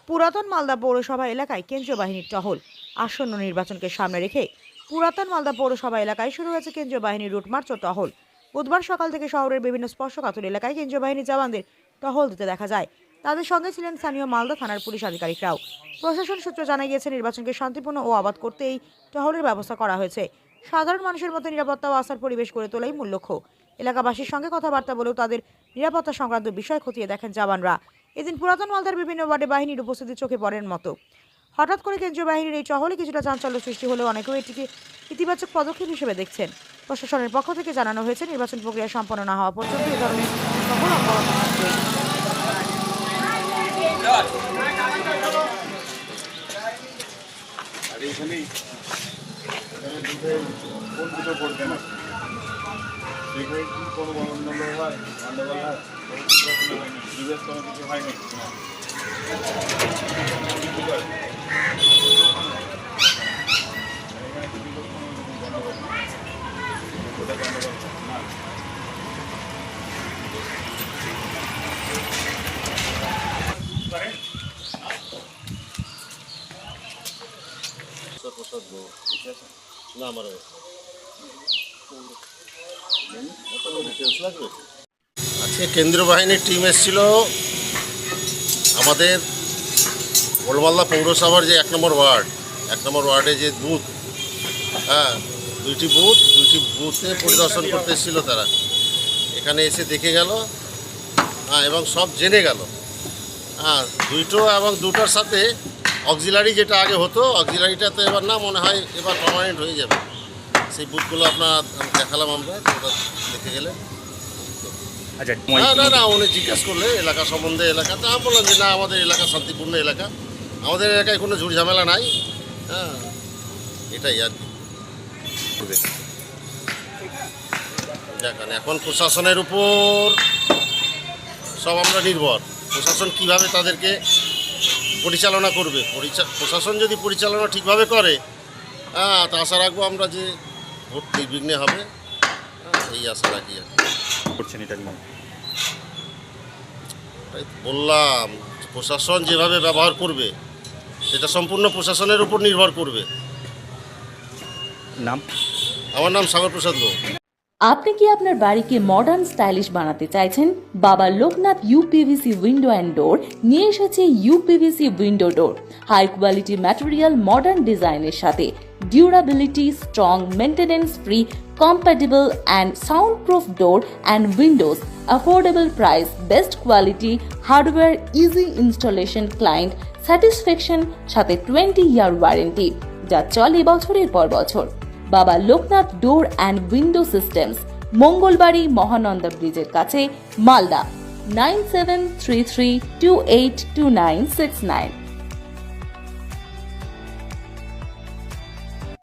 পুরাতন মালদা পৌরসভা এলাকায় কেন্দ্রীয় বাহিনীর টহল। আসন্ন নির্বাচনকে সামনে রেখে পুরাতন মালদা পৌরসভা এলাকায় শুরু হয়েছে কেন্দ্রীয় বাহিনীর রুটমার্চ ও টহল। বুধবার সকাল থেকে শহরের বিভিন্ন স্পর্শকাতর এলাকায় কেন্দ্রীয় বাহিনীর জওয়ানদের টহল দিতে দেখা যায়। তাদের সঙ্গে ছিলেন স্থানীয় মালদা থানার পুলিশ আধিকারিকরাও। প্রশাসন সূত্র জানা গিয়েছে, নির্বাচনকে শান্তিপূর্ণ ও অবাধ করতে এই টহলের ব্যবস্থা করা হয়েছে। সাধারণ মানুষের মধ্যে নিরাপত্তা ও আস্থার পরিবেশ গড়ে তোলাই মূল লক্ষ্য। এলাকাবাসীর সঙ্গে কথাবার্তা বলেও তাদের নিরাপত্তা সংক্রান্ত বিষয় খতিয়ে দেখেন জওয়ানরা। এদিন পুরাতন মালদার বিভিন্ন ওয়ার্ডে বাহিনীর উপস্থিতি চোখে পড়ার মতো। হঠাৎ করে কেন্দ্রীয় বাহিনীর এই টহলে কিছুটা চাঞ্চল্য সৃষ্টি হলেও অনেকেও এটিকে ইতিবাচক পদক্ষেপ হিসেবে দেখছেন। প্রশাসনের পক্ষ থেকে জানানো হয়েছে, নির্বাচন প্রক্রিয়া সম্পন্ন না হওয়া পর্যন্ত এই ধরনের টহল অব্যাহত থাকবে। আজকে কেন্দ্রীয় বাহিনীর টিম এসেছিল আমাদের ওলমালদা পৌরসভার যে 1 নম্বর ওয়ার্ডে যে বুথ, দুইটি বুথে পরিদর্শন করতে এসেছিল। তারা এখানে এসে দেখে গেল এবং সব জেনে গেল। দুটোর সাথে অক্সিলারি যেটা আগে হতো, অক্সিলারিটা তো এবার না, মনে হয় এবার পার্মানেন্ট হয়ে যাবে। সেই বুথগুলো আপনার দেখালাম আমরা, ওটা দেখে গেলে। আচ্ছা, না উনি জিজ্ঞাসা করলে এলাকা সম্বন্ধে, এলাকাতে আমি বললাম যে না, আমাদের এলাকা শান্তিপূর্ণ এলাকা, আমাদের এলাকায় কোনো ঝুট ঝামেলা নাই। এটাই আর কি। দেখেন, এখন প্রশাসনের উপর সব আমরা নির্ভর। প্রশাসন কিভাবে তাদেরকে পরিচালনা করবে, প্রশাসন যদি পরিচালনা ঠিকভাবে করে, তা আশা রাখবো আমরা যে ভোট নির্বিঘ্নে হবে, এই আশা রাখি আর করছেন। এটা বললাম, প্রশাসন যেভাবে ব্যবহার করবে সেটা সম্পূর্ণ প্রশাসনের উপর নির্ভর করবে। নাম? আমার নাম সাগর প্রসাদ গো। আপনি কি আপনার বাড়িকে মডার্ন স্টাইলিশ বানাতে চাইছেন? বাবা Loknath uPVC window and door নিয়ে এসেছে ইউপিভিসি উইন্ডো ডোর। হাই কোয়ালিটি ম্যাটেরিয়াল, মডার্ন ডিজাইনের সাথে durability, strong, maintenance free, compatible and soundproof door and windows, affordable price, best quality, hardware, easy installation, client satisfaction, সাথে 20-year warranty যা চলে বছরের পর বছর। বাবা Loknath door and window systems, Mangalbari Mahananda ব্রিজের কাছে, মালদা। 9733282969।